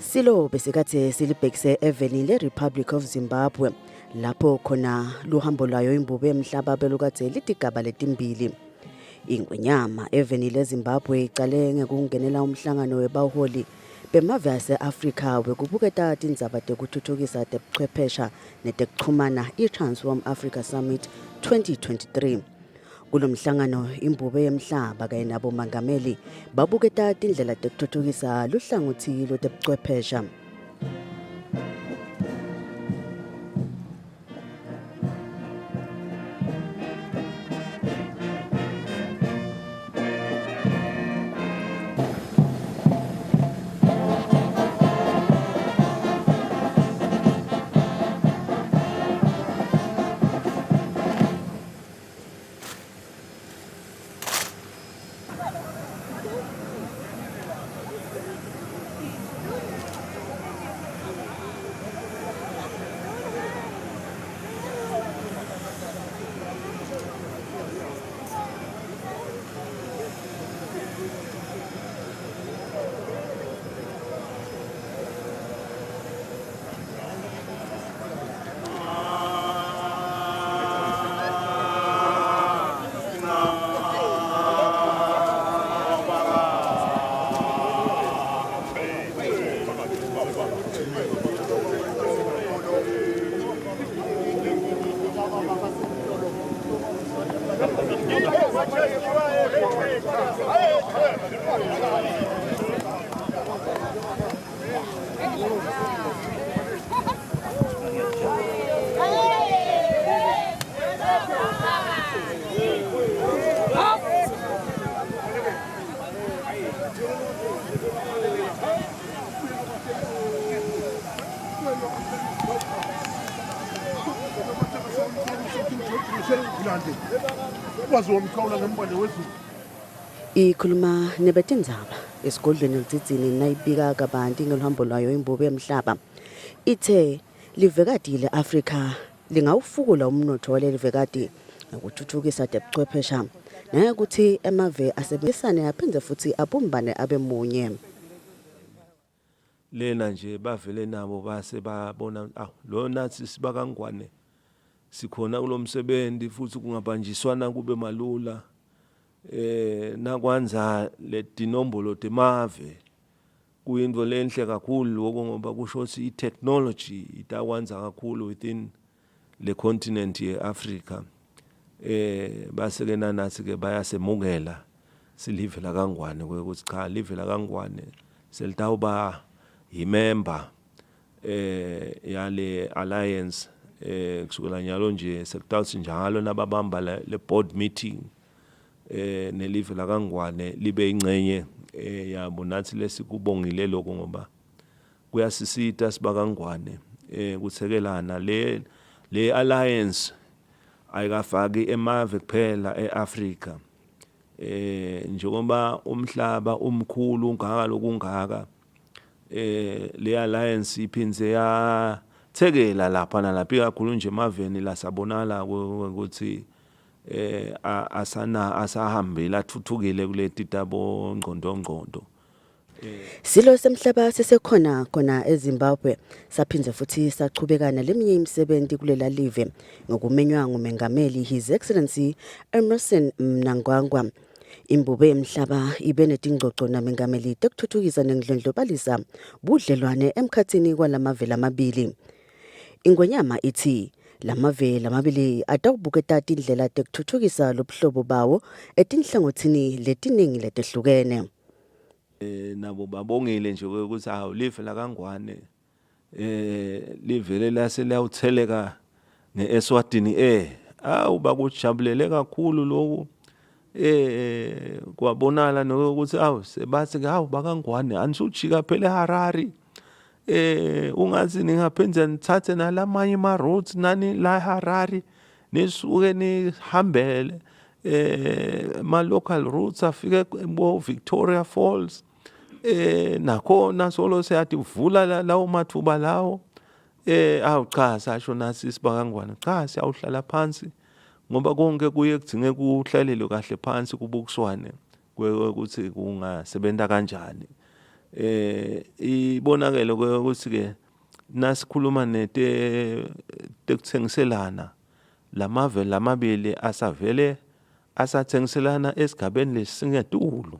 Silo besikathe silibhekise eveni le-Republic of Zimbabwe lapho khona luhambo lwayo imbube emhlaba belukathe litigaba letimbili. Ingwenyama eveni le-Zimbabwe icale ngekungenela umhlangano webaholi bemave ase-Afrika wekubuketa tindzaba tekuthuthukisa tebuchwephesha netekuxhumana i-Transform Africa Summit 2023. Kulo mhlangano imbube yemhlaba kanye nabo mangameli babuketa tindlela tekuthuthukisa luhlangothi lwetebuchwephesha. Ikhuluma nebetindzaba esigodlweni litsitsini nayibika kabanti ngeluhambo lwayo imbube emhlaba ithe livekati le-Afrika lingawufukula umnotho walelivekati ngokuthuthukisa tebuchwephesha nayekuthi emave asebenzisane aphindze futhi abumbane abe munye. Lena nje bavele nabo base babona lo nathi sibakangwane sikhona kulomsebenzi futhi kungabanjiswana kube malula nakwanza le dinombolo temave kuyinto lenhle kakhulu ngoba kusho ukuthi i-technology itakwanza kakhulu within le continent ye-Africa. Basekena nathi ke bayasemukela silive la kangwane ukuthi cha live la kangwane selitawuba yimember yale alliance kusukela nyalo nje sekutawuthi njalo nababamba le board meeting nelive la kangwane libe ingcenye yabo nathi lesikubongile lokho ngoba kuyasisita sibakangwane kuthekelana le alliance ayikafaki emave kuphela eAfrica njengoba umhlaba umkhulu ungaka lokungaka le alliance iphindze yathekela lapha nalapha kakhulu nje emaveni lasabonala ukuthi asahambela athuthukile kuleti tabo ngqondo. Silo semhlaba sesekhona eZimbabwe saphindze futhi sachubekana leminye imisebenzi kulela live ngokumenywa ngumengameli His Excellency Emmerson Mnangagwa. Imbube emhlaba ibe netingxoxo namengameli tekuthuthukisa nengidlondlobalisa budlelwane emkhathini kwalamavela amabili. Ingwenyama ithi lamavela amabili atawubuketa tindlela tekuthuthukisa lobuhlobo bawo etinhlangothini letiningi letehlukene. Nabo babongile nje ukuthi live la kangwane livele laselawutheleka ngeEswatini bakujabulele kakhulu lokhu kwabonala nokuthi awu sebathi ke hawu bakangwane anisujika phela eHarare ungathi ningaphenza nithathe nalamanye ama roads nani la eHarare nisuke nihambele ma local routes afike bo Victoria Falls nakhona solo siyathi vula lawo mathuba lawo awu cha sasho nasi sibakangwane cha siyawuhlala phansi ngoba konke kuye kudinge kuhlalelwe kahle phansi kubukiswane ukuthi kungasebenza kanjani ibonakele ukuthi ke nasikhuluma tekuthengiselana lamave lamabili asavele asathengiselana esigabeni lesingetulu.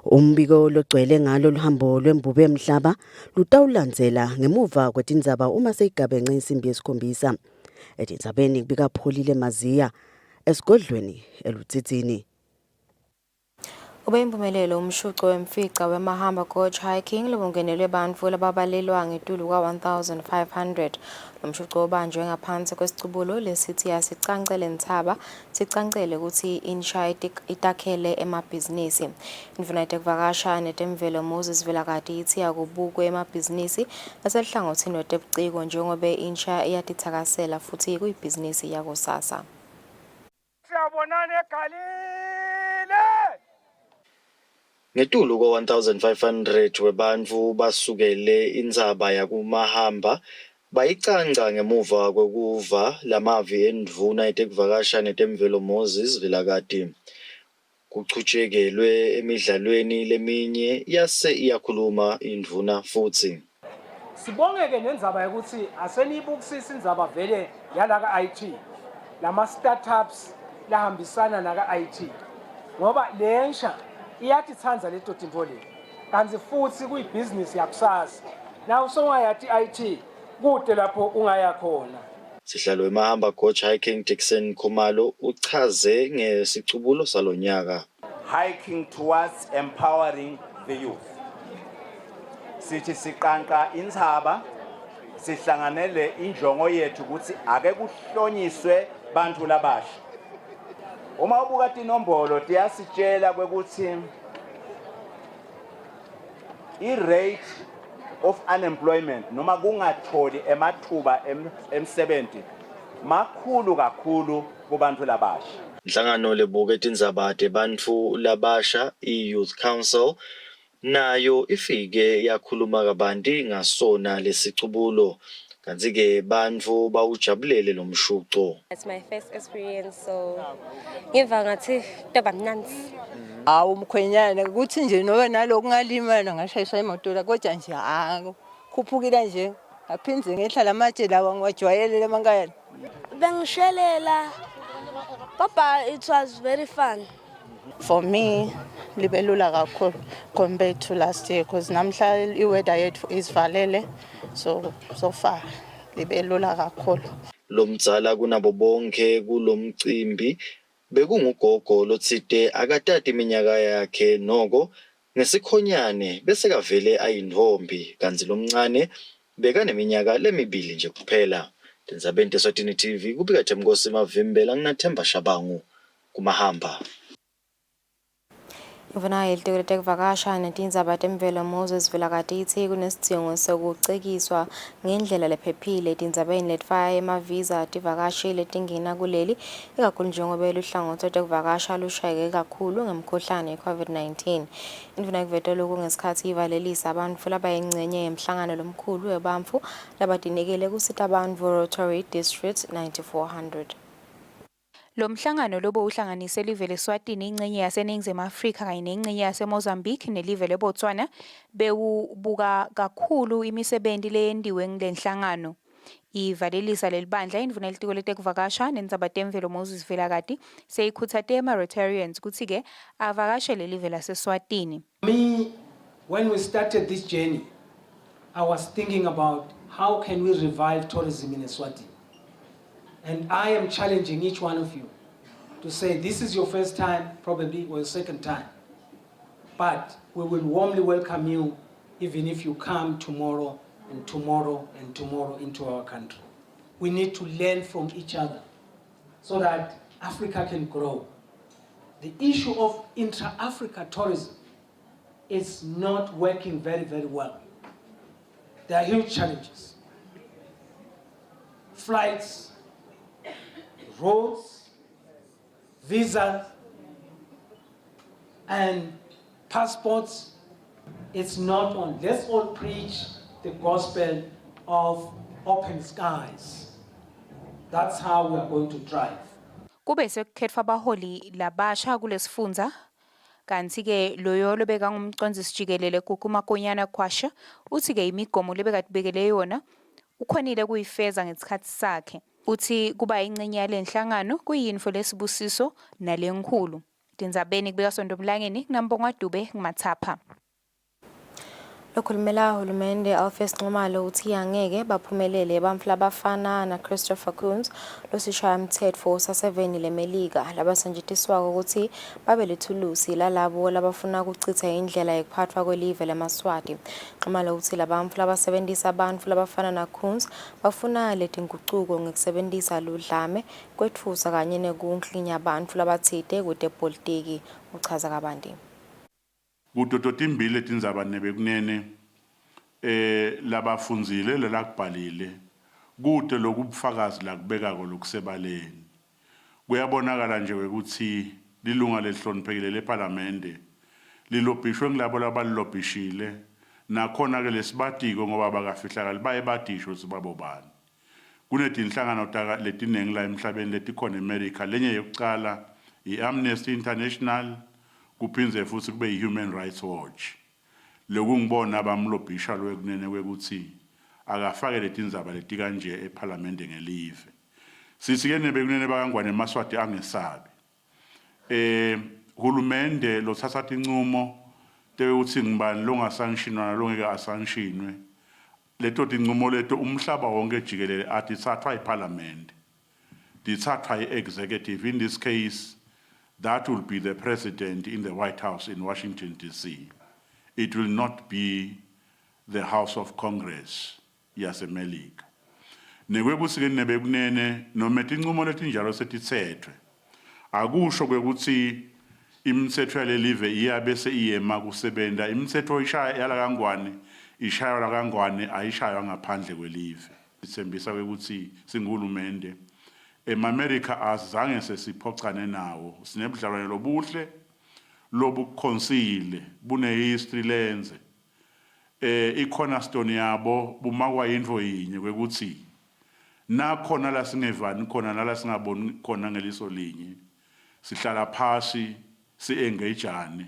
Umbiko logcwele ngalo luhambo lwembube emhlaba lutawulandzela ngemuva kwetindzaba uma seyigabenxe insimbi yesikhombisa. Etindzabeni kubika Pholile Maziya esigodlweni eLutsitsini. Ube impumelelo umshuco wemfica wemahamba coach hiking lobungenelwe bantfu lababalelwa ngetulu kwa-1500. Lo mshuco ubanjwe ngaphansi kwesicubulo lesithi asicancele nthaba sicancele ukuthi insha itakhele emabhizinisi. Indvuna yetekuvakasha netemvelo Moses Vilakati ithi akubukwe emabhizinisi aselihlangothini wetebuciko njengobe insha iyatithakasela futhi kuyibhizinisi yakusasa. Siyabonana eGalile. Ngetulu ko-1500 webantfu basukele indzaba yakumahamba bayicanca ngemuva kwekuva lamavi endvuna yetekuvakasha netemvelo Moses Vilakati. Kuchutshekelwe emidlalweni leminye yase iyakhuluma indvuna futsi. Sibongeke nendzaba yokuthi asenibukisisa indzaba vele yalaka IT. Lama startups lahambisana naka IT. Ngoba lensha iyatitsanza leto tinto le kanzi futhi kuyibusiness yakusasa na usongayathi IT kude lapho ungaya khona. Sihlalo emahamba coach hiking Dixon Khumalo uchaze ngesicubulo salonyaka. Hiking towards empowering the youth. Sithi siqanqa inthaba sihlanganele injongo yethu ukuthi ake kuhlonyiswe bantu labasha. Uma ubuka inombolo tiyasitshela kwekuthi i-rate of unemployment noma kungatholi emathuba emsebenzi makhulu kakhulu kubantu labasha. Inhlangano lebuka etindzaba tebantfu labasha i-Youth Council nayo ifike yakhuluma kabanti ngasona lesicubulo. Kanti-ke bantfu bawujabulele lo mshuco. It's my first experience, so ngiva ngathi kuba mnandi. Awu mkhwenyana ukuthi nje noba naloku ngalimala ngashayiswa imoto la kodwa nje khuphukile nje aphindze ngehla lamatshe lawa ngiwajwayele emakhaya. Bengishelela papa, it was very fun. For me libelula kakhulu compared to last year because namhla iweather yethu isivalele so far libelula kakhulu. Lo mdzala kunabo bonke kulomcimbi bekungugogo lotsite akatati iminyaka yakhe noko ngesikhonyane bese kavele ayintombi kanzi lomncane bekaneminyaka lemibili nje kuphela. Tindzabeni Eswatini TV kubika Themkosi Mavimbela nginaThemba Shabangu kumahamba. Indvuna yetekuvakasha netindzaba temvelo Moses Vilakati ithi kunesidzingo sokucekiswa ngendlela lephephile etindzabeni letfaya emavisa tivakashi letingena kuleli ikakhulu njengoba luhlangothi lwetekuvakasha lushayeke kakhulu ngemkhuhlane ye-COVID-19. Indvuna ikuvete lokhu ngesikhathi ivalelisa abantfu labayingcenye yemhlangano lomkhulu webantfu labadinekele kusita abantfu Rotary District 9400. Lo mhlangano lobo uhlanganise live leSwatini ingcenye yaseNingizimu Afrika kanye nengcenye yaseMozambique nelive leBotswana bewubuka kakhulu imisebenti leyendiwe ngelenhlangano. Ivalelisa lelibandla indvuna yelitiko letekuvakasha nendzaba temvelo Moses Vilakati seyikhutsate ama-Rotarians ukuthi-ke avakashele live laseSwatini. Me, when we started this journey, I was thinking about how can we revive tourism in Eswatini. And I am challenging each one of you to say this is your first time, probably, or your second time. But we will warmly welcome you even if you come tomorrow and tomorrow and tomorrow into our country. We need to learn from each other so that Africa can grow. the issue of intra-Africa tourism is not working very, very well. There are huge challenges. Flights, roads, visas, and passports. It's not on. Let's all preach the gospel of open skies. That's how we are going to drive. Kube sekukhethwa abaholi labasha kulesifundza kanti ke loyo lobeka ngumcondzisi jikelele kukumakonyana kwasha uthi ke imigomo lebekatibekele yona ukhonile kuyifeza ngesikhathi sakhe uthi kuba ingcenye yalenhlangano kuyinfo lesibusiso nalenkhulu tindzabeni kubeka Sondomlangeni kunambongwa Dube kumathapha. Lokhulumela uhulumende Alfred Nxumalo uthi angeke baphumelele bamfla bafana na Christopher Coons losishaya umthetho sase7 lemelika labasanjiswa ukuthi babe lethulusi lalabo labafuna ukuchitha indlela yokuphathwa kwelive leMaswati. Nxumalo uthi labamfla basebenzisa abantu labafana na Coons bafuna letinguquko ngokusebenzisa ludlame kwethusa kanye nekunklinya abantu labathide kude politiki uchaza kabanti. Kutototimbili tindzaba nebekunene labafundzile lelakubhalile kute lokubufakazi lakubekako lokusebaleni kuyabonakala nje ukuthi lilunga lehloniphekile leParlamente lilobhishwe ngilabo labalobhishile nakhona ke lesibatiko ngoba bakafihlakala baye badisho sibabo bani kunetinhlangano letinengi la emhlabeni letikhona eAmerica lenye yokucala iAmnesty International kuphinze futhi kube iHuman Rights Watch lokungibona bamlobhisha lwekunene kwekuthi akafake letindzaba letikanje eParlamente ngelive sithi ke nebekunene bakangwane eMaswati angesabi hulumende lothatha tinqumo tekuthi ngibani longasanctionwa longeke asanctionwe leto tinqumo leto umhlaba wonke jikelele athi thathwa iParlamente dithathwa iExecutive. In this case that will be the president in the White House in Washington, D.C. It will not be the House of Congress, yasemelika. Nekwekusike nebekunene noma tinqumo letinjalo setitsethwe. Akusho kwekuthi imithetho yalelive iyabe seyiyema kusebenta imithetho ishaya yalakangwane ishaya lakangwane ayishaywa ngaphandle kwelive. Sithembisa kwekuthi singulumende eAmerica azange sesiphoxane nawo sinebudlelwane lobuhle lobukhonsile bune history lenze icornerstone yabo bumakwa yinto yinye kwekuthi nakhona la singevani khona nala singaboni khona ngeliso linye sihlala phasi si-engageane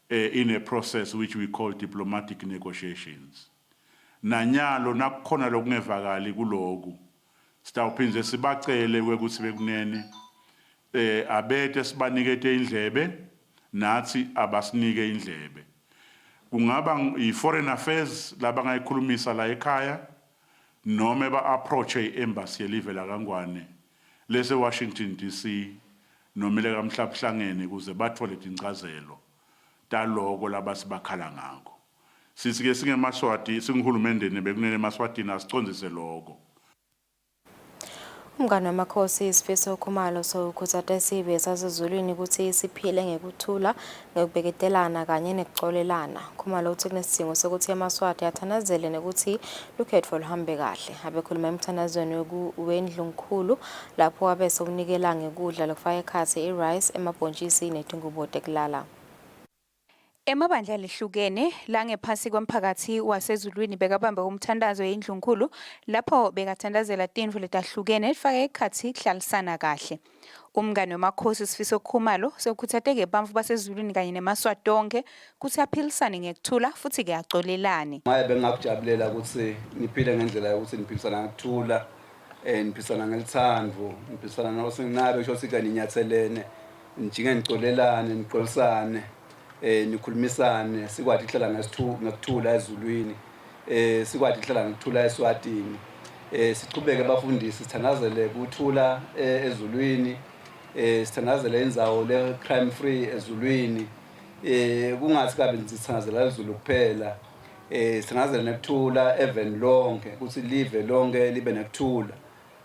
in a process which we call diplomatic negotiations nanyalo nakukhona lokungevakali kuloku sitawuphinze sibacele kwekuthi bekunene abete sibanikete indlebe nathi abasinike indlebe kungaba i-foreign affairs labangayikhulumisa la ekhaya noma ba-approach i-embassy yelive lakangwane lese Washington DC noma lekamhlabuhlangene kuze bathole incazelo taloko labasibakhala ngako sithi ke singeMaswati singihulumendeni bekunene eMaswatini asicondzise lokho. Umngane wamakhosi Sifiso Khumalo sokhuthatha isibe sasezulwini ukuthi siphile ngekuthula ngokubheketelana kanye nekuxolelana. Khumalo uthi kunesidingo sokuthi eMaswati athanazele nekuthi lukhetho luhambe kahle. Abekhuluma emthanazweni wendlunkulu lapho abese unikela ngekudla lokufaka ekhathi irice emabhontshisi netingubo tekulala. Emabandla lehlukene langephasi komphakathi wasezulwini bekabambe umthandazo yendlunkulu lapho bekathandazela tindlu letahlukene lifake ekhathi kuhlalisana kahle. Umngane wamakhosi Sifiso Khumalo sekukhuthateke bamfu basezulwini kanye neMaswati onke kuthi aphilisane ngekuthula futhi ke axolelane. Maye bengakujabulela ukuthi niphile ngendlela yokuthi niphilisana ngekuthula niphilisana ngelithando niphilisana nosinabe kusho sithi ninyathelene njinge nicolelane niqolisane nikhulumisane sikwathi ihlala ngekuthula ezulwini sikwathi ihlala ngekuthula eSwatini sichubeke abafundisi sithandazele ukuthula ezulwini sithandazele indzawo le crime free ezulwini kungathi kabe sithandazela izulu kuphela sithandazele nekuthula even lonke ukuthi live lonke libe nekuthula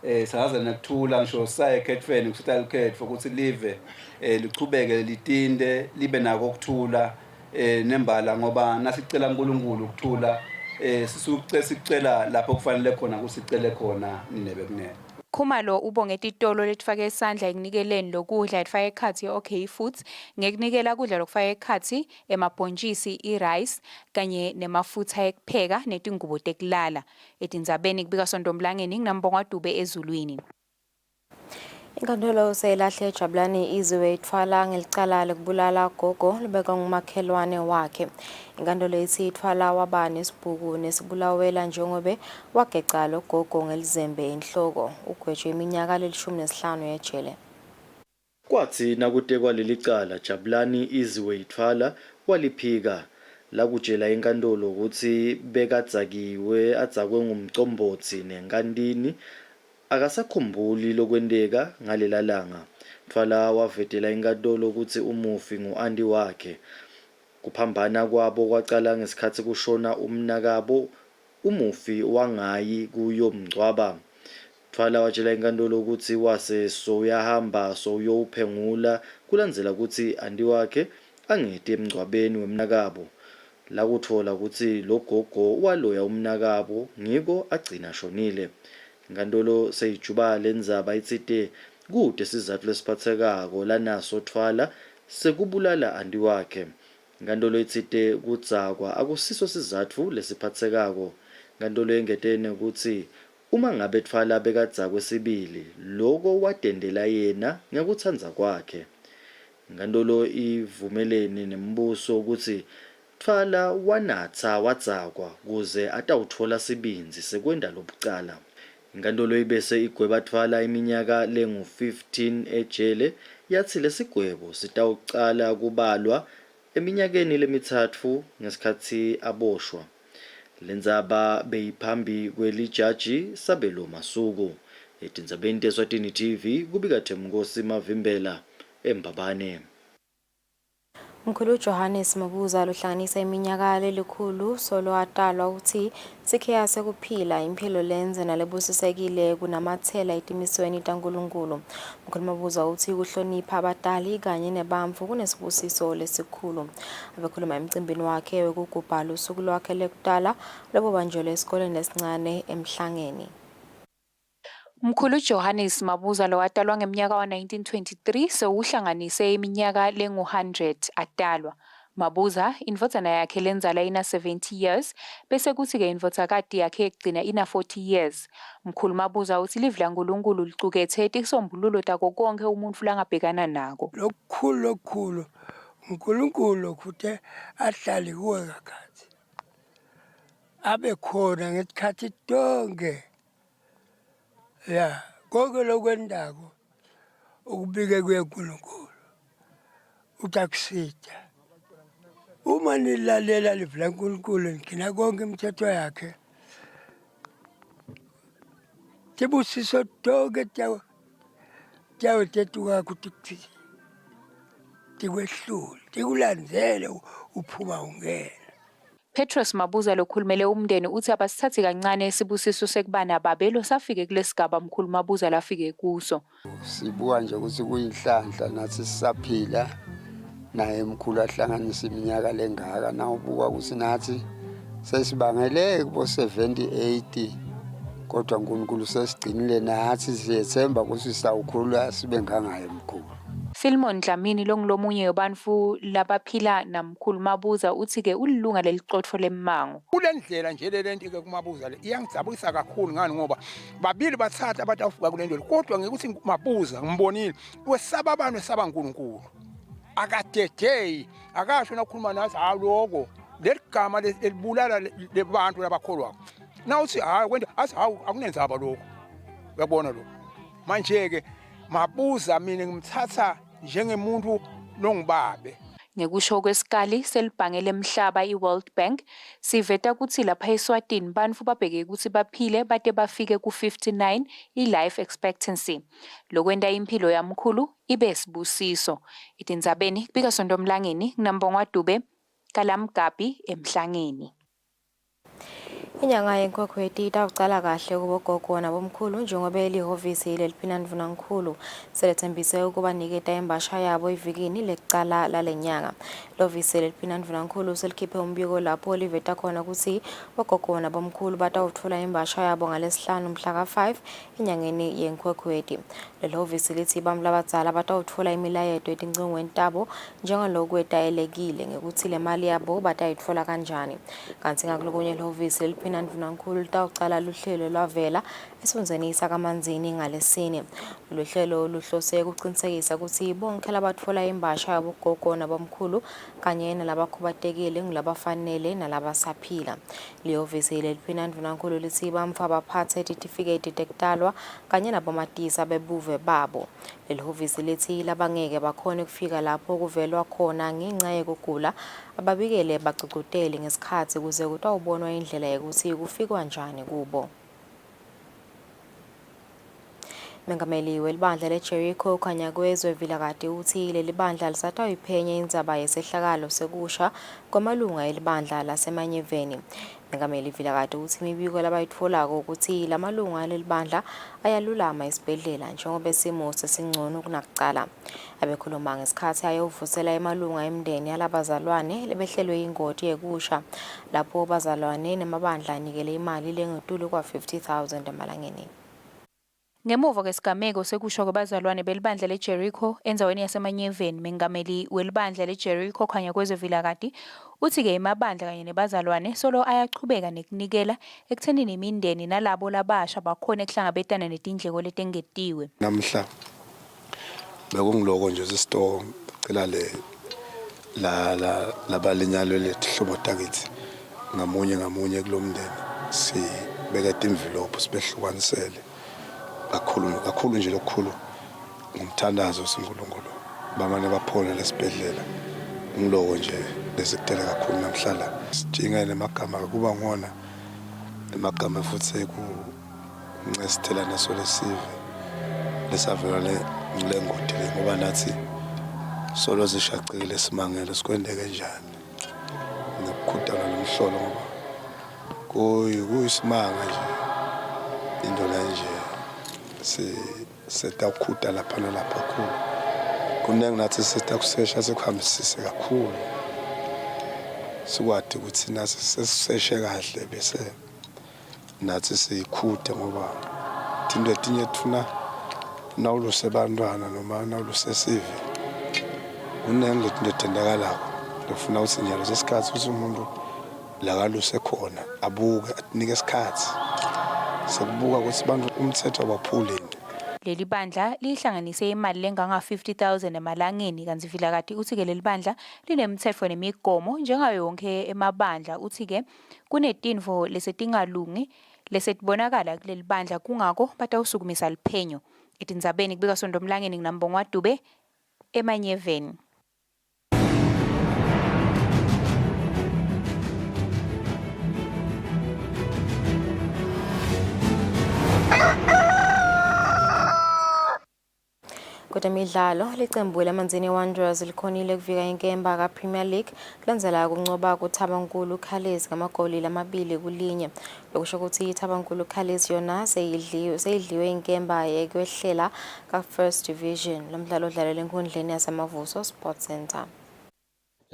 Saze nakuthula ngisho saye ekhethweni kusitali khetho ukuthi live liqhubeke litinde libe nako ukuthula nembala ngoba nasicela uNkulunkulu ukuthula sicela lapho kufanele khona kusicele khona ninebe kunene. Khumalo ubonge ititolo letfake isandla ekunikeleni lokudla etfake ekhatsi OK Foods ngekunikela kudla lokufaka ekhatsi emabhontshisi irice kanye nemafutha ekupheka netingubo tekulala. Etindzabeni kubika Sontomlangeni nginambongwa Dube ezulwini. Inkantolo seyelahle eJabulani iziwe ithwala ngelicala lokubulala gogo libeka ngumakhelwane wakhe. Inkantolo ithi ithwala waba nesibhuku nesibulawela njengobe wageca lo gogo ngelizembe enhloko ugwetshwe iminyaka le15 yejele. Kwathi nakutekwa leli cala Jabulani iziwe ithwala waliphika lakutshela inkantolo ukuthi bekadzakiwe adzakwe ngumcombotsi nenkantini akasakhumbuli lokwenteka ngalela langa. Thwala wavetela inkantolo ukuthi umufi ngu-anti wakhe. Kuphambana kwabo kwacala ngesikhathi kushona umnakabo umufi wangayi kuyomngcwaba. Thwala watshela inkantolo ukuthi wase soyahamba soyowuphengula kulandzela ukuthi anti wakhe angete emngcwabeni wemnakabo. Lakuthola ukuthi lo gogo waloya umnakabo ngiko agcina shonile. Inkantolo seyijuba lendzaba itsite kude sizatfu lesiphathekako lanaso Thwala sekubulala anti wakhe. Inkantolo itsite kudzakwa akusiso sizatfu lesiphathekako. Inkantolo yengetene ukuthi uma ngabe Thwala bekadzakwe sibili loko watendela yena ngekutsandza kwakhe. Inkantolo ivumelene nembuso ukuthi Thwala wanatsa wadzakwa kuze atawutfola sibinzi sekwenda lobucala. Inkantolo ibese igweba Thwala iminyaka lengu-15 ejele yathi lesigwebo sitawucala kubalwa eminyakeni lemithatfu ngesikhathi aboshwa. Lendzaba beyiphambi kwelijaji Sabelo Masuku. Etindzabeni teSwatini TV kubika Themnkosi Mavimbela eMbabane. Mkhulu Johannes Mabuza luhlanganisa iminyaka lelikhulu solo atalwa ukuthi sikhe yasekuphila impilo lenze nalebusisekile kunamathela etimisweni taNkulunkulu. Mkhulu Mabuza uthi kuhlonipha abadali kanye nebantfu kunesibusiso lesikhulu. Abekhuluma emcimbini wakhe wekugubha usuku lwakhe lekudala lobubanjelwe esikoleni esincane eMhlangeni. Mkhulu Johannes Mabuza lowatalwa ngeminyaka wa-1923 sewuhlanganise iminyaka lengu-100 atalwa. Mabuza indvodzana yakhe lenzala ina 70 years bese kuthi-ke indvodzakati yakhe yekugcina ina 40 years. Mkhulu Mabuza uthi live laNkulunkulu licuketse tisombululo tako konke umuntfu langabhekana nako. Lokukhulu uNkulunkulu kuthe ahlale kuwe kakhathi abe khona ngesikhathi tonke. Ya, konke lokwendako ukubike kuyeNkulunkulu utakusita. Uma nilalela live laNkulunkulu ngina konke imithetho yakhe tibusiso tonke tawo tetuka ukuthi tikwehlule tikulandzele uphuma ungena. Petros Mabuza lokhulumele umndeni uthi abasithathi kancane isibusiso sekubana babelo safike kulesigaba Mkhulu Mabuza lafike kuso. Sibuka nje ukuthi kuyinhlanhla nathi sisaphila naye mkhulu ahlanganisa iminyaka lengaka nawubuka ukuthi nathi sesibangele kubo 78 kodwa uNkulunkulu sesigcinile nathi siyethemba ukuthi sawukhulula sibe ngangaye mkhulu. Filmon Dlamini longilomunye wabantfu labaphila naMkhulu Mabuza uthi-ke ulilunga leliqotfo lemmango. Kule ndlela nje lento-ke kuMabuza le iyangijabulisa kakhulu ngani ngoba babili bathatha abantu afuka kule ndlela kodwa ngikuthi Mabuza ngimbonile wesaba abantu wesaba uNkulunkulu. Akadedei akasho nakhuluma nathi loko leligama libulala lebantu labakholwa. Nawuthi kwenda athi akunenzaba lokho. Uyabona lokho. Manje-ke Mabuza mina ngimthatha njengemuntu nongibabe. Ngekusho kwesikali selibhangele emhlaba iWorld Bank siveta ukuthi lapha eSwatini bantfu babheke ukuthi baphile bate bafike ku-59 i-life expectancy. Lokwenda impilo yamkhulu ibe sibusiso. Etindzabeni kubika Sontomlangeni nginambongwa Dube kalamgabi eMhlangeni. Inyanga yenkwekweti itawucala kahle kubogogo nabomkhulu njengoba elihhovisi leliphinandvunankhulu selethembise ukubaniketa imbasha yabo ivikini lekucala lalenyanga. Ihhovisi leliphinandvunankhulu selikhiphe umbiko lapho liveta khona ukuthi bogogo nabomkhulu batawutfola imbasha yabo ngalesihlanu mhla ka-5 enyangeni yenkwekweti. Lelihhovisi lithi bantfu labadzala batawutfola imilayeto etincingweni tabo njengaloku etayelekile ngekuthi le mali yabo batayitfola kanjani. Kanti ngakulokunye lihhovisi leliphinandvunankhulu litawucala luhlelo lwavela esifundeni sakaManzini ngalesine. Lolu hlelo luhlose kucinisekisa ukuthi bonke labatfola imbasha yabogogo nabomkhulu kanye nalabakhubatekile ngulabafanele nalabasaphila. Lihhovisi leliphinandvunankhulu lithi bantfu abaphathe ititifiketi tekutalwa kanye nabomatisa bebuve babo. Lelihhovisi lithi labangeke bakhone kufika lapho kuvelwa khona ngenxa yekugula ababikele bagcugcutele ngesikhathi kuze kutawubonwa indlela yokuthi kufikwa njani kubo. Mengameli welibandla leJericho khanya kwezwe Vilakati uthi leli bandla lisatawuyiphenya indzaba yesehlakalo sekusha kwamalunga elibandla laseManyeveni. Mengameli Vilakati uthi imibiko labayitfolako ukuthi lamalunga lelibandla ayalulama esibhedlela njengoba isimo sesingcono kunakucala. Abekhuluma ngesikhathi ayovusela emalunga emndeni alabazalwane lebehlelwe ingoti yekusha lapho bazalwane nemabandla anikele imali lengetulu kwa 50,000 emalangeni. Ngemuva kwesigameko sekusho kwabazalwane belibandla leJericho endaweni yaseManyeveni, mengameli welibandla leJericho khanya kwezwe Vilakati uthi-ke imabandla kanye nebazalwane solo ayachubeka nekunikela ekuthenini imindeni nalabo labasha bakhona ekuhlangabetana netindleko letengetiwe. Namhla bekungiloko nje sisitoko cela la balinyalo lehlobo takithi ngamunye kulomndeni sibeka envelope sibehlukanisele kakhulu nje lokukhulu ngumthandazo siNkulunkulu bamane baphona lesibhedlela ngiloko nje lesikutela kakhulu namhlala sijinga nemagama kuba ngona emagama futhi ekuncesithela naso lesive lesavela lengoti ngoba nathi solo zishaqile simangele sikwendeke njani nokukhuthala nomhlolo ngoba kuyisimanga nje indlela nje setawukhuta lapha nalapha kakhulu kuningi nathi setakusesha sekuhambisise kakhulu sikwadi ukuthi nathi sesiseshe kahle bese nathi sikhuthe ngoba into etinye tufuna nawuluse bantwana noma nawuluse sivi kuningi letinto ethendakalako lofuna ukuthi njalo sesikhathi ukuthi umuntu lakaluse khona abuke atinike isikhathi sekubuka ukuthi bantu umthetho abaphuleni. Leli bandla lihlanganise imali lenganga 50,000 emalangeni kanti Vilakati uthi-ke leli bandla linemithetho nemigomo njengayo yonke emabandla uthi-ke kunetinvo lesetingalungi lesetibonakala kuleli bandla kungako batawusukumisa liphenyo. Etindzabeni kubika Sondomlangeni nginambongwa Dube eManyeveni. Kwezemidlalo licembu laManzini Wanderers likhonile kuvika inkemba kaPremier League kulandzela kuncoba kuThabankulu Colours ngamagoli lamabili kulinye. Lokusho ukuthi iThabankulu Colours yona seyidliwe inkemba yekwehlela ka-First Division. Lo mdlalo udlalelwa enkundleni yaseMavuso Sports Center.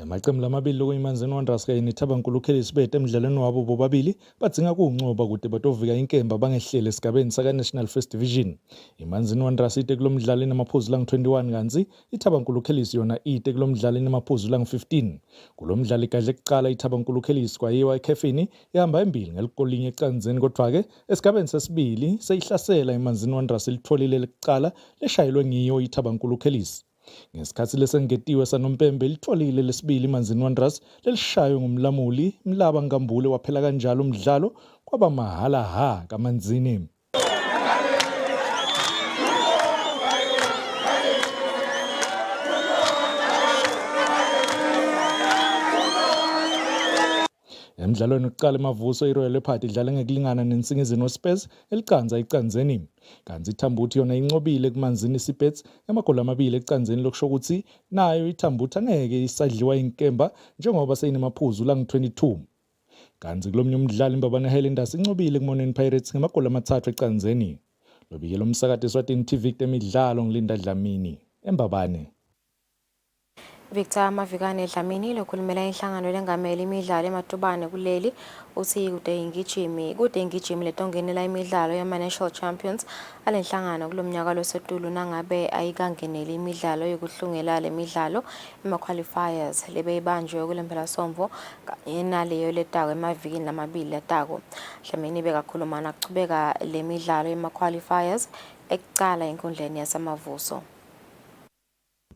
Amaqembu lamabili lokuyiManzini Wanderers kanye neThabankulu Colours bethe emidlalweni wabo bobabili badzinga kuncoba kude batovika inkemba bangehlele esigabeni saka-National First Division. iManzini Wanderers ite kulo mdlalo inamaphuzu langu-21 kanzi iThabankulu Colours yona ite kulo mdlalo inamaphuzu langu-15. Kulo mdlalo igadle kuqala iThabankulu Colours kwayiwa ekhefini ihamba embili ngelikolinye ecanzeni kodwa-ke esigabeni sesibili seyihlasela iManzini Wanderers litfolile lekuqala leshayelwe ngiyo iThabankulu Colours. Ngesikhathi lesengetiwe sanompembe litfolile lesibili iManzini Wanderers lelishaywe ngumlamuli Mlaba Ngambule waphela kanjalo umdlalo kwaba mahala ha kaManzini. Emidlalweni yokuqala eMavuso iRoyal Leopard idlala ngekulingana neNsingizini weSpurs elicanza icanzeni. Kanti iThambuthi yona incobile kuManzini Seabirds emagoli amabili ecanzeni lokusho ukuthi nayo iThambuthi angeke isadliwa inkemba njengoba seyinamaphuzu langu-22. Kanti kulomnye umdlali imbabane Highlanders incobile kuMoneni Pirates ngamagoli amathathu ecanzeni. Lobikela umsakati Eswatini TV temidlalo ngilinda Dlamini embabane. Victor Mavikane Dlamini lokhulumela inhlangano lengamele imidlalo ematubane kuleli uthi kude ingijimi letongenela imidlalo yama-National Champions alenhlangano kulomnyaka losetulu nangabe ayikangeneli imidlalo yokuhlungela lemidlalo ema-qualifiers lebeyibanjwe kulempelasomvo kanye naleyo letako emavikini lamabili letako. Dlamini bekakhuluma nakuchubeka lemidlalo ema-qualifiers ekucala enkundleni yasamavuso.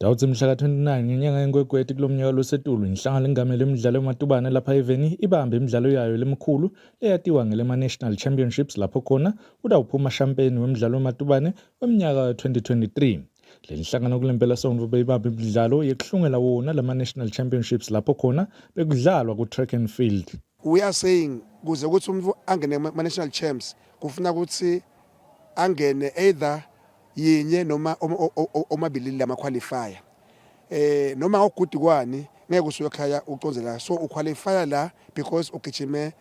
Dawuthi mhla ka-29 ngenyanga yeNgwegweti kulomnyaka losetulu inhlangano lengamele imidlalo ematubane lapha eveni ibambe imidlalo yayo lemkhulu eyatiwa ngelema-National Championships lapho khona udawuphuma shampeni wemidlalo ematubane weminyaka 2023. Le nhlangano kulempelasomvo beyibambe imidlalo yekuhlungela wona lama-National Championships lapho khona bekudlalwa ku-track and field. We are saying kuze ukuthi umuntu angene ama-national champs kufuna ukuthi angene either yinye noma omabili lama qualifier noma ogudikwane ngeke usuyokhaya uconzela so uqualifier la because ugijime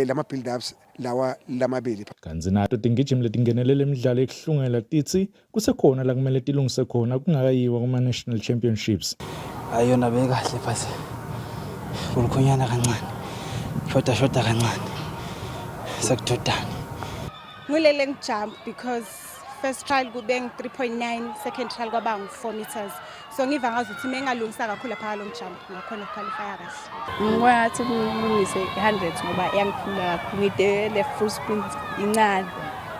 lama build ups lawa lamabili. Kanzi nato tingijimi letingenelele imidlalo ekuhlungela titsi kusekhona la kumele tilungise khona kungakayiwa kuma-National Championships. Ayona bekahle phasi kulukhunyana kancane shoda kancane sekudodana ngilele ngijump because first trial kubeng 3.9 second trial kwaba 4 meters so ngiva ngazuthi mengalungisa kakhulu lapha long jump ngakhona qualify kahle ngwathi ngilungise 100 ngoba yangiphula kakhulu ngide le full sprint incane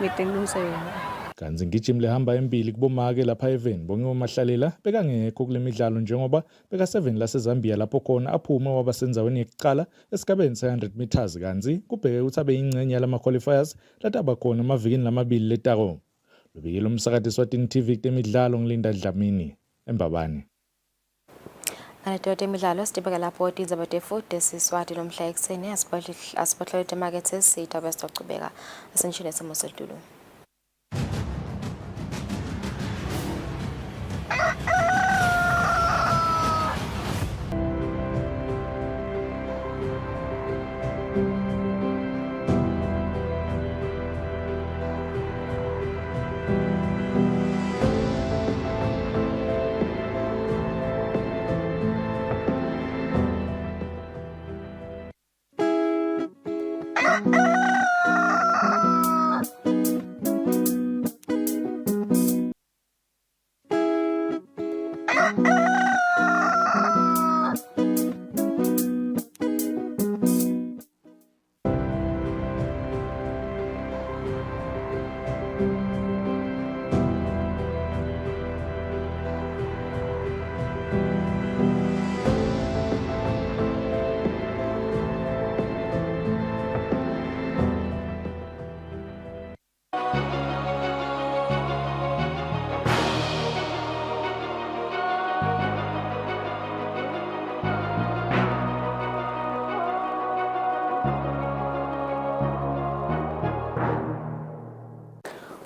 ngide ngilungise yona. Kanzi ngijimi lehamba embili kubomake lapha eveni bonke mahlalela bekangekho kule midlalo njengoba beka 7 laseZambia lapho khona aphuma wabasenzaweni yekuqala esigabeni 100 meters kanzi kubheke ukuthi abe ingcenye lama qualifiers lataba khona amavikini lamabili letako. Lobikela umsakati Eswatini TV temidlalo ngilinda Dlamini embabane. Anatote imidlalo sitibeka lapho tindzaba tefude siswati lomhla ekseni asiphohlele temakethe sitha bese ocubeka asenshine simo setulu.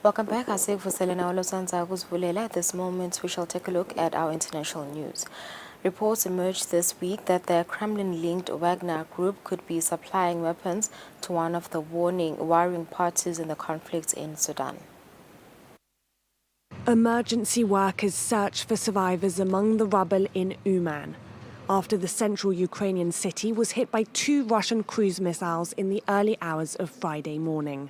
Welcome back. At this moment, we shall take a look at our international news. Reports emerged this week that the Kremlin-linked Wagner Group could be supplying weapons to one of the warring parties in the conflict in Sudan. Emergency workers search for survivors among the rubble in Uman after the central Ukrainian city was hit by 2 Russian cruise missiles in the early hours of Friday morning.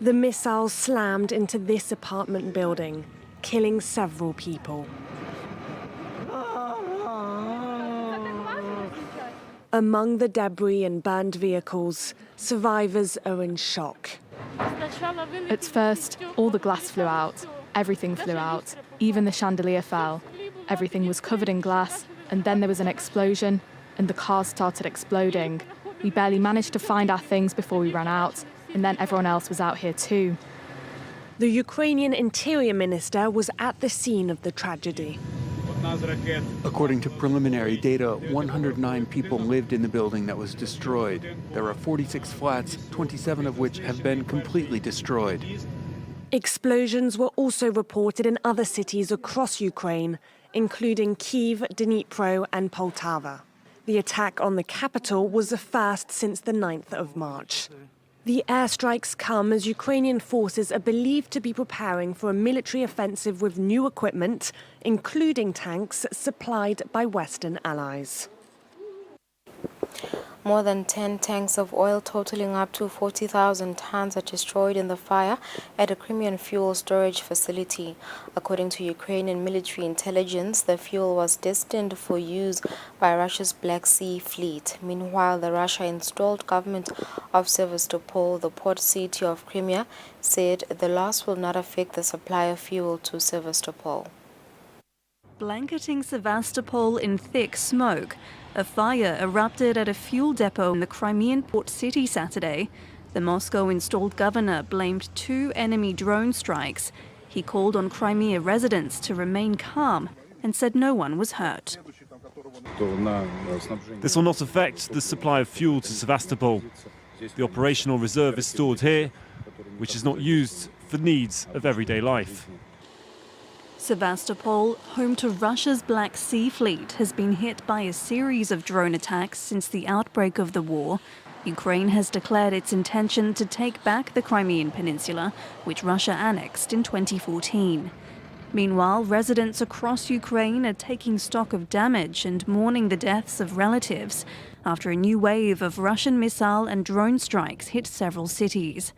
The missiles slammed into this apartment building, killing several people. Among the debris and burned vehicles, survivors are in shock. At first, all the glass flew out, everything flew out, even the chandelier fell. Everything was covered in glass, and then there was an explosion, and the cars started exploding. We barely managed to find our things before we ran out, and then everyone else was out here too. The Ukrainian Interior Minister was at the scene of the tragedy. According to preliminary data, 109 people lived in the building that was destroyed. There are 46 flats, 27 of which have been completely destroyed. Explosions were also reported in other cities across Ukraine, including Kyiv, Dnipro and Poltava. The attack on the capital was the first since the 9th of March. The airstrikes come as Ukrainian forces are believed to be preparing for a military offensive with new equipment, including tanks supplied by Western allies. More than 10 tanks of oil totaling up to 40,000 tons are destroyed in the fire at a Crimean fuel storage facility. According to Ukrainian military intelligence, the fuel was destined for use by Russia's Black Sea fleet. Meanwhile, the Russia-installed government of Sevastopol, the port city of Crimea, said the loss will not affect the supply of fuel to Sevastopol. Blanketing Sevastopol in thick smoke, a fire erupted at a fuel depot in the Crimean port city Saturday. The Moscow-installed governor blamed 2 enemy drone strikes. He called on Crimea residents to remain calm and said no one was hurt. This will not affect the supply of fuel to Sevastopol. The operational reserve is stored here, which is not used for needs of everyday life. Sevastopol, home to Russia's Black Sea fleet, has been hit by a series of drone attacks since the outbreak of the war. Ukraine has declared its intention to take back the Crimean Peninsula, which Russia annexed in 2014. Meanwhile, residents across Ukraine are taking stock of damage and mourning the deaths of relatives after a new wave of Russian missile and drone strikes hit several cities.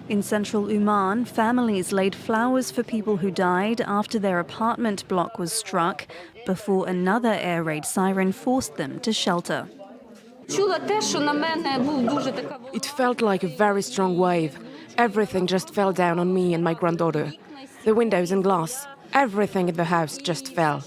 In central Uman, families laid flowers for people who died after their apartment block was struck before another air raid siren forced them to shelter. It felt like a very strong wave. Everything just fell down on me and my granddaughter. The windows and glass, everything in the house just fell.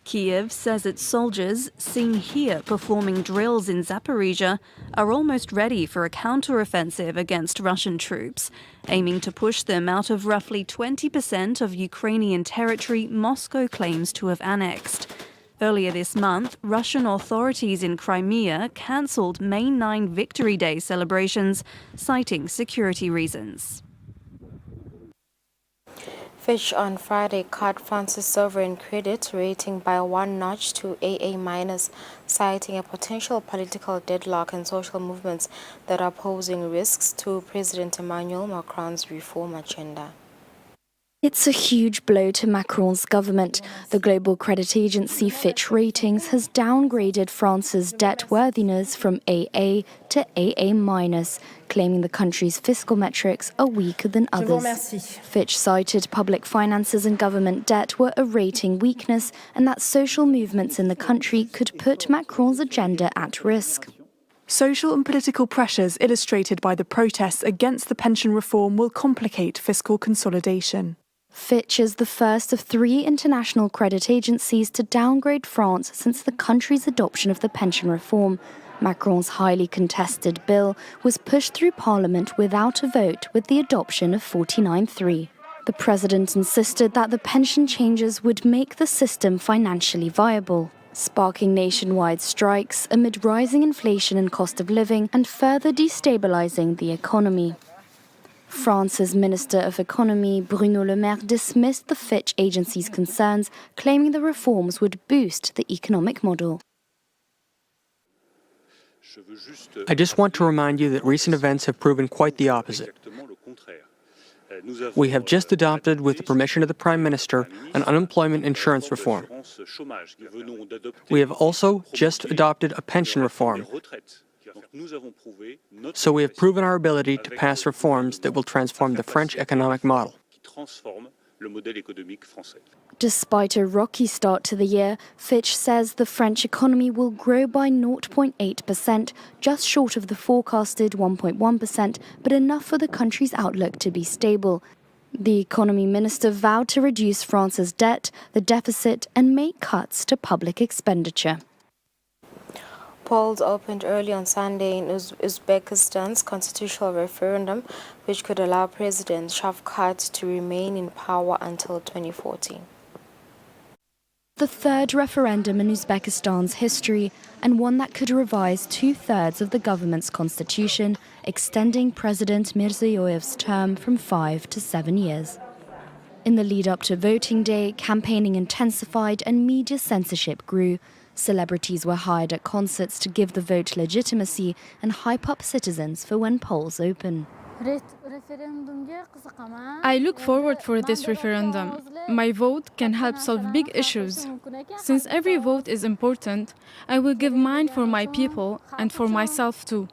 Kiev says its soldiers, seen here performing drills in Zaporizhia, are almost ready for a counter-offensive against Russian troops, aiming to push them out of roughly 20% of Ukrainian territory Moscow claims to have annexed. Earlier this month, Russian authorities in Crimea cancelled May 9 Victory Day celebrations, citing security reasons. Fitch on Friday cut France's sovereign credit rating by 1 notch to AA-, citing a potential political deadlock and social movements that are posing risks to President Emmanuel Macron's reform agenda. It's a huge blow to Macron's government. The global credit agency Fitch Ratings has downgraded France's debt worthiness from AA to AA-, claiming the country's fiscal metrics are weaker than others. Fitch cited public finances and government debt were a rating weakness and that social movements in the country could put Macron's agenda at risk. Social and political pressures illustrated by the protests against the pension reform will complicate fiscal consolidation. Fitch is the first of 3 international credit agencies to downgrade France since the country's adoption of the pension reform. Macron's highly contested bill was pushed through Parliament without a vote with the adoption of 49-3. The president insisted that the pension changes would make the system financially viable, sparking nationwide strikes amid rising inflation and cost of living and further destabilizing the economy. France's Minister of Economy, Bruno Le Maire, dismissed the Fitch agency's concerns, claiming the reforms would boost the economic model. I just want to remind you that recent events have proven quite the opposite. We have just adopted, with the permission of the Prime Minister, an unemployment insurance reform. We have also just adopted a pension reform. So we have proven our ability to pass reforms that will transform the French economic model. Despite a rocky start to the year, Fitch says the French economy will grow by 0.8%, just short of the forecasted 1.1%, but enough for the country's outlook to be stable. The economy minister vowed to reduce France's debt, the deficit, and make cuts to public expenditure. Polls opened early on Sunday in Uzbekistan's constitutional referendum, which could allow President Shavkat to remain in power until 2040. The third referendum in Uzbekistan's history, and one that could revise 2/3 of the government's constitution, extending President Mirziyoyev's term from 5 to 7 years. In the lead up to voting day, campaigning intensified and media censorship grew. Celebrities were hired at concerts to give the vote legitimacy and hype up citizens for when polls open. I look forward for this referendum. My vote can help solve big issues. Since every vote is important, I will give mine for my people and for myself too.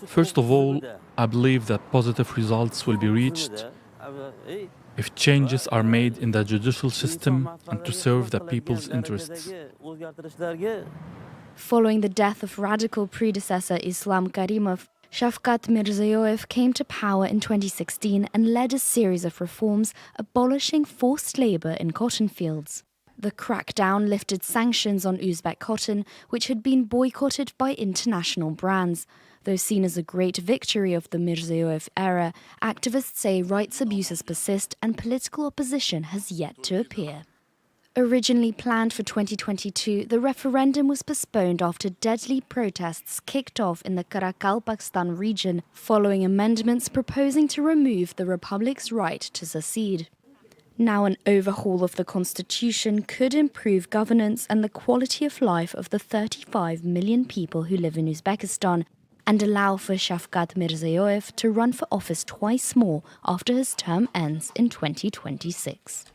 First of all, I believe that positive results will be reached if changes are made in the judicial system and to serve the people's interests. Following the death of radical predecessor Islam Karimov, Shavkat Mirziyoyev came to power in 2016 and led a series of reforms abolishing forced labor in cotton fields. The crackdown lifted sanctions on Uzbek cotton, which had been boycotted by international brands. Though seen as a great victory of the Mirziyoyev era, activists say rights abuses persist and political opposition has yet to appear. Originally planned for 2022, the referendum was postponed after deadly protests kicked off in the Karakalpakstan region following amendments proposing to remove the republic's right to secede. Now an overhaul of the constitution could improve governance and the quality of life of the 35 million people who live in Uzbekistan and allow for Shavkat Mirziyoyev to run for office twice more after his term ends in 2026.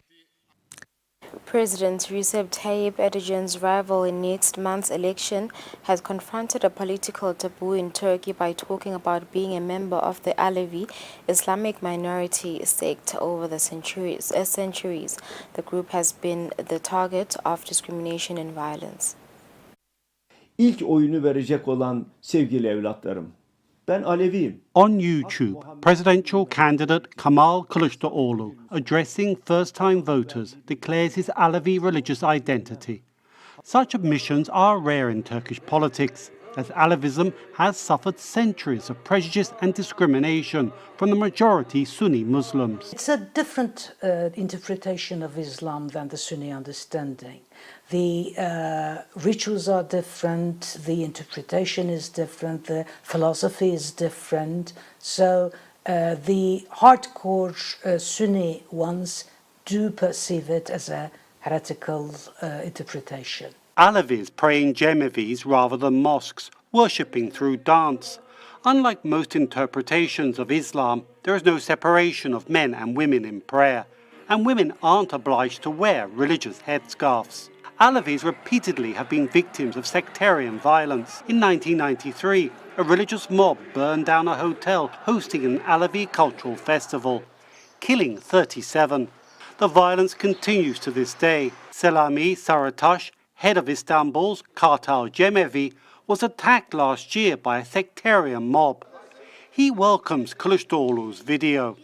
President Recep Tayyip Erdogan's rival in next month's election has confronted a political taboo in Turkey by talking about being a member of the Alevi Islamic minority sect over the centuries. The group has been the target of discrimination and violence. İlk oyunu verecek olan sevgili evlatlarım. Ben Aleviyim. On YouTube, presidential candidate Kemal Kılıçdaroğlu, addressing first-time voters, declares his Alevi religious identity. Such admissions are rare in Turkish politics, as Alevism has suffered centuries of prejudice and discrimination from the majority Sunni Muslims. It's a different interpretation of Islam than the Sunni understanding. The rituals are different, the interpretation is different, the philosophy is different. So the hardcore Sunni ones do perceive it as a heretical interpretation. Alevis pray in Cemevis rather than mosques, worshipping through dance. Unlike most interpretations of Islam, there is no separation of men and women in prayer, and women aren't obliged to wear religious headscarves. Alevis repeatedly have been victims of sectarian violence. In 1993, a religious mob burned down a hotel hosting an Alevi cultural festival, killing 37. The violence continues to this day. Selami Saratash, head of Istanbul's Kartal Cemevi, was attacked last year by a sectarian mob. He welcomes Kılıçdaroğlu's video.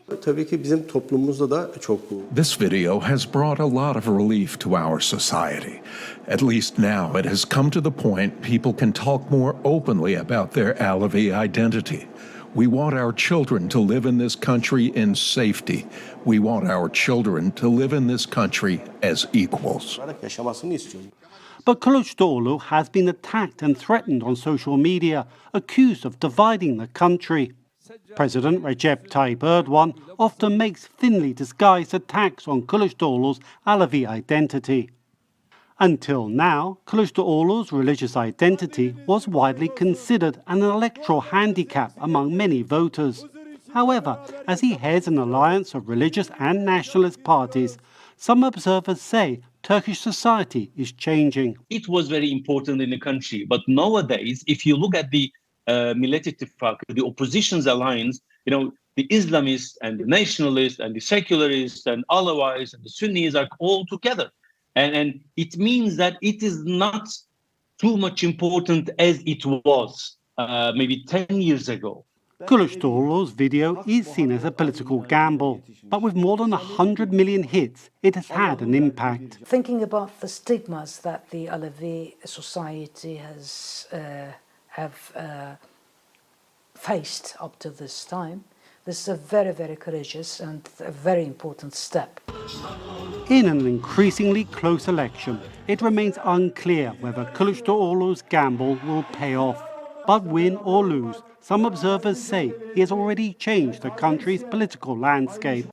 This video has brought a lot of relief to our society. At least now it has come to the point people can talk more openly about their Alevi identity. We want our children to live in this country in safety. We want our children to live in this country as equals. But Kılıçdaroğlu has been attacked and threatened on social media, accused of dividing the country. President Recep Tayyip Erdogan often makes thinly disguised attacks on Kılıçdaroğlu's Alevi identity. Until now, Kılıçdaroğlu's religious identity was widely considered an electoral handicap among many voters. However, as he heads an alliance of religious and nationalist parties, some observers say Turkish society is changing. It was very important in the country, but nowadays, if you look at the Millet İttifakı, the opposition's alliance, the Islamists and the nationalists and the secularists and Alawites and the Sunnis are all together. And it means that it is not too much important as it was maybe 10 years ago. Kılıçdaroğlu's video is seen as a political gamble, but with more than 100 million hits, it has had an impact. Thinking about the stigmas that the Alevi society have faced up to this time, this is a very, very courageous and a very important step. In an increasingly close election, it remains unclear whether Kılıçdaroğlu's gamble will pay off. But win or lose, some observers say he has already changed the country's political landscape.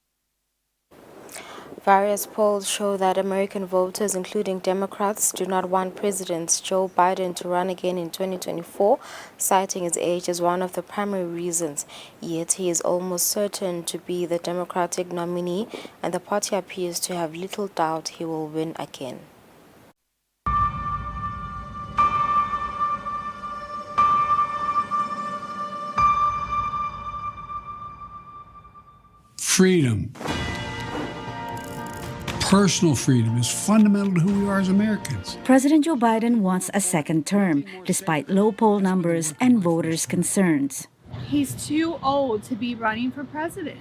Various polls show that American voters, including Democrats, do not want President Joe Biden to run again in 2024, citing his age as one of the primary reasons. Yet he is almost certain to be the Democratic nominee, and the party appears to have little doubt he will win again. Freedom. Personal freedom is fundamental to who we are as Americans. President Joe Biden wants a second term, despite low poll numbers and voters' concerns. He's too old to be running for president.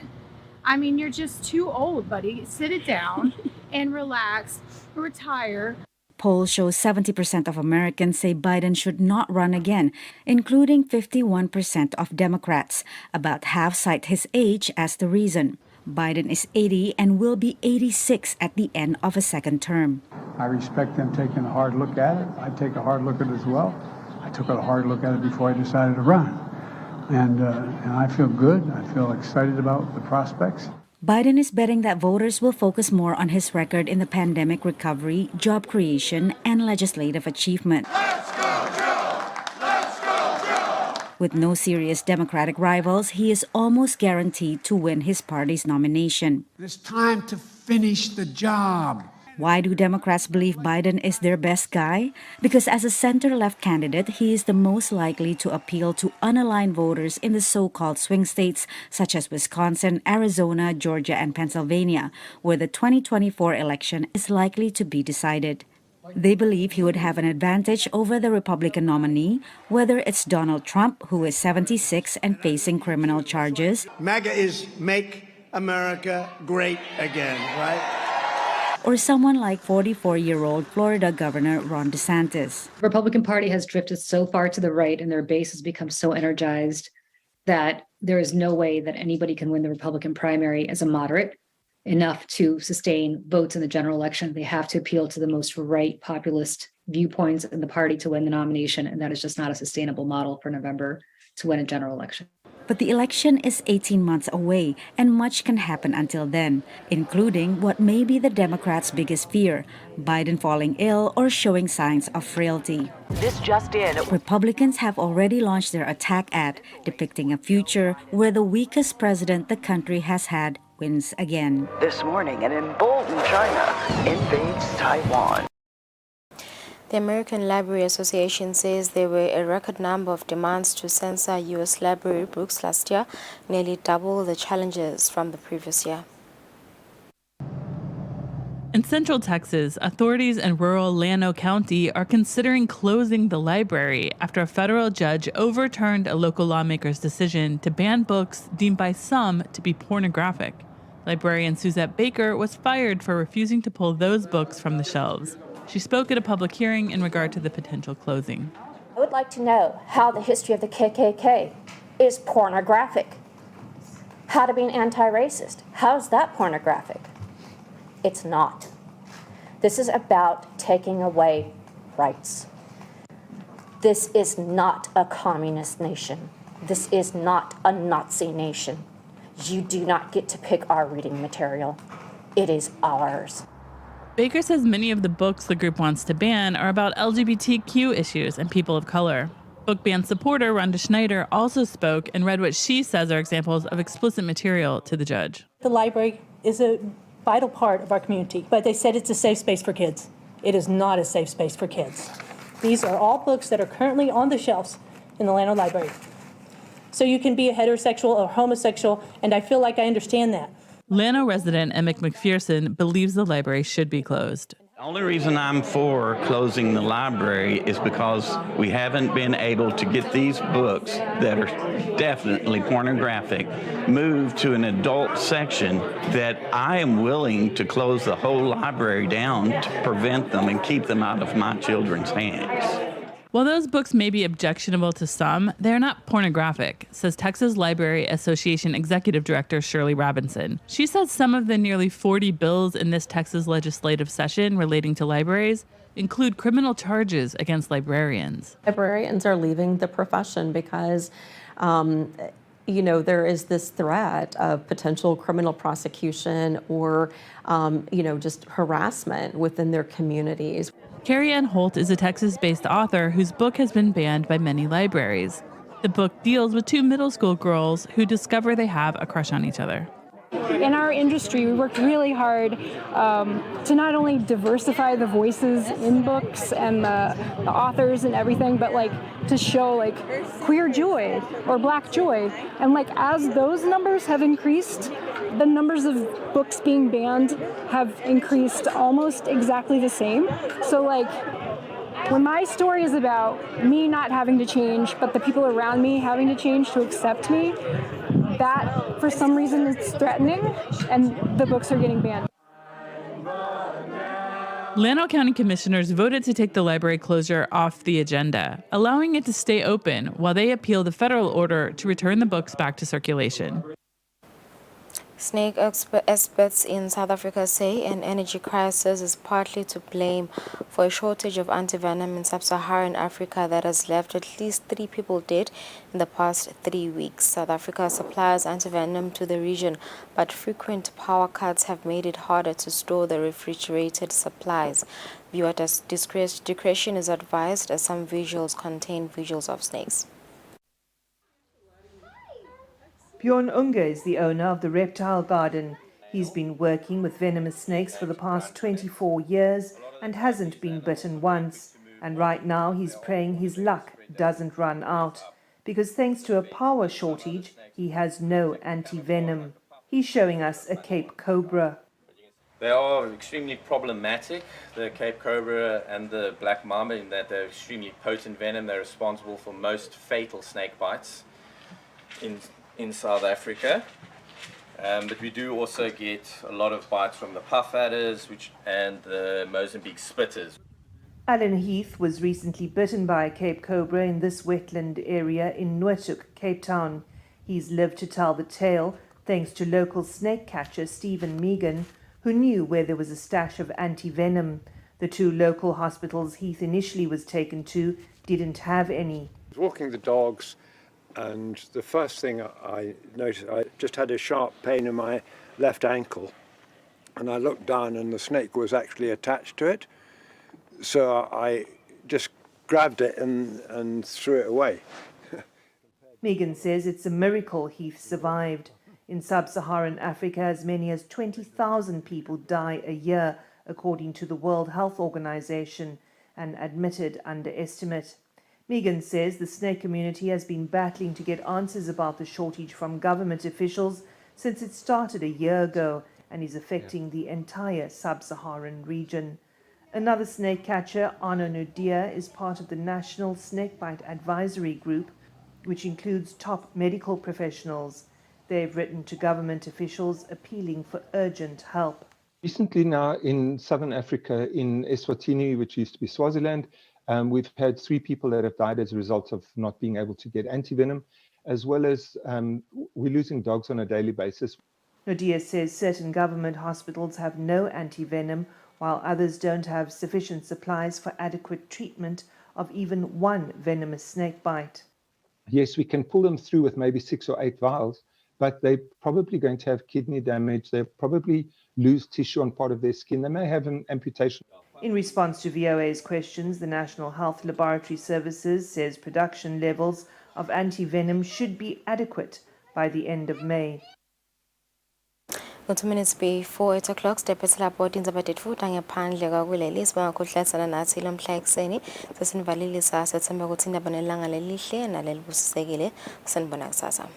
I mean, you're just too old, buddy. Sit it down and relax, retire. Polls show 70% of Americans say Biden should not run again, including 51% of Democrats. About half cite his age as the reason. Biden is 80 and will be 86 at the end of a second term. I respect them taking a hard look at it. I take a hard look at it as well. I took a hard look at it before I decided to run. And I feel good. I feel excited about the prospects. Biden is betting that voters will focus more on his record in the pandemic recovery, job creation, and legislative achievement. Let's go, Joe! Let's go, Joe! With no serious Democratic rivals, he is almost guaranteed to win his party's nomination. It's time to finish the job. Why do Democrats believe Biden is their best guy? Because as a center-left candidate, he is the most likely to appeal to unaligned voters in the so-called swing states such as Wisconsin, Arizona, Georgia, and Pennsylvania, where the 2024 election is likely to be decided. They believe he would have an advantage over the Republican nominee, whether it's Donald Trump, who is 76 and facing criminal charges. MAGA is Make America Great Again, right? Or someone like 44-year-old Florida Governor Ron DeSantis. The Republican Party has drifted so far to the right and their base has become so energized that there is no way that anybody can win the Republican primary as a moderate enough to sustain votes in the general election. They have to appeal to the most right populist viewpoints in the party to win the nomination, and that is just not a sustainable model for November to win a general election. But the election is 18 months away, and much can happen until then, including what may be the Democrats' biggest fear, Biden falling ill or showing signs of frailty. This just in. Republicans have already launched their attack ad, depicting a future where the weakest president the country has had wins again. This morning, an emboldened China invades Taiwan. The American Library Association says there were a record number of demands to censor U.S. library books last year, nearly double the challenges from the previous year. In Central Texas, authorities in rural Llano County are considering closing the library after a federal judge overturned a local lawmaker's decision to ban books deemed by some to be pornographic. Librarian Suzette Baker was fired for refusing to pull those books from the shelves. She spoke at a public hearing in regard to the potential closing. I would like to know how the history of the KKK is pornographic. How to be an anti-racist. How is that pornographic? It's not. This is about taking away rights. This is not a communist nation. This is not a Nazi nation. You do not get to pick our reading material. It is ours. Baker says many of the books the group wants to ban are about LGBTQ issues and people of color. Book ban supporter Rhonda Schneider also spoke and read what she says are examples of explicit material to the judge. The library is a vital part of our community, but they said it's a safe space for kids. It is not a safe space for kids. These are all books that are currently on the shelves in the Llano Library. So you can be a heterosexual or homosexual, and I feel like I understand that. Llano resident Emmett McPherson believes the library should be closed. The only reason I'm for closing the library is because we haven't been able to get these books that are definitely pornographic moved to an adult section that I am willing to close the whole library down to prevent them and keep them out of my children's hands. While those books may be objectionable to some, they're not pornographic, says Texas Library Association Executive Director Shirley Robinson. She says some of the nearly 40 bills in this Texas legislative session relating to libraries include criminal charges against librarians. Librarians are leaving the profession because there is this threat of potential criminal prosecution or, just harassment within their communities. Carrie Ann Holt is a Texas-based author whose book has been banned by many libraries. The book deals with two middle school girls who discover they have a crush on each other. In our industry, we worked really hard to not only diversify the voices in books and the authors and everything, but to show queer joy or black joy. And as those numbers have increased, the numbers of books being banned have increased almost exactly the same. So when my story is about me not having to change, but the people around me having to change to accept me, that for some reason is threatening, and the books are getting banned. Llano County commissioners voted to take the library closure off the agenda, allowing it to stay open while they appeal the federal order to return the books back to circulation. Snake experts in South Africa say an energy crisis is partly to blame for a shortage of antivenom in sub-Saharan Africa that has left at least 3 people dead in the past 3 weeks. South Africa supplies antivenom to the region, but frequent power cuts have made it harder to store the refrigerated supplies. Viewer discretion is advised as some visuals contain visuals of snakes. Bjorn Unge is the owner of the reptile garden. He's been working with venomous snakes for the past 24 years and hasn't been bitten once. And right now he's praying his luck doesn't run out, because thanks to a power shortage, he has no anti-venom. He's showing us a Cape Cobra. They are extremely problematic, the Cape Cobra and the Black Mamba, in that they're extremely potent venom. They're responsible for most fatal snake bites in South Africa, but we do also get a lot of bites from the puff adders and the Mozambique spitters. Alan Heath was recently bitten by a Cape Cobra in this wetland area in Noordhoek, Cape Town. He's lived to tell the tale thanks to local snake catcher Stephen Megan, who knew where there was a stash of anti-venom. The 2 local hospitals Heath initially was taken to didn't have any. Walking the dogs, and the first thing I noticed, I just had a sharp pain in my left ankle, and I looked down and the snake was actually attached to it. So I just grabbed it and threw it away. Megan says it's a miracle Heath survived. In sub-Saharan Africa, as many as 20,000 people die a year, according to the World Health Organization, an admitted underestimate. Megan says the snake community has been battling to get answers about the shortage from government officials since it started a year ago and is affecting the entire sub-Saharan region. Another snake catcher, Arno Nudia, is part of the National Snakebite Advisory Group, which includes top medical professionals. They've written to government officials appealing for urgent help. Recently now in southern Africa, in Eswatini, which used to be Swaziland, we've had 3 people that have died as a result of not being able to get antivenom, as well as we're losing dogs on a daily basis. Nudia says certain government hospitals have no antivenom, while others don't have sufficient supplies for adequate treatment of even one venomous snake bite. Yes, we can pull them through with maybe 6 or 8 vials, but they're probably going to have kidney damage. They'll probably lose tissue on part of their skin. They may have an amputation. In response to VOA's questions, the National Health Laboratory Services says production levels of antivenom should be adequate by the end of May. 2 minutes before 8 o'clock, stephethe lapho inzabadet futhi ngaphandle kwakuleli sibangakhohlasana nathi lomhla ekseni sesinivalile sasethemba ukuthi indaba nelanga lelihle nalelibusisekile. Sanibona kusasa.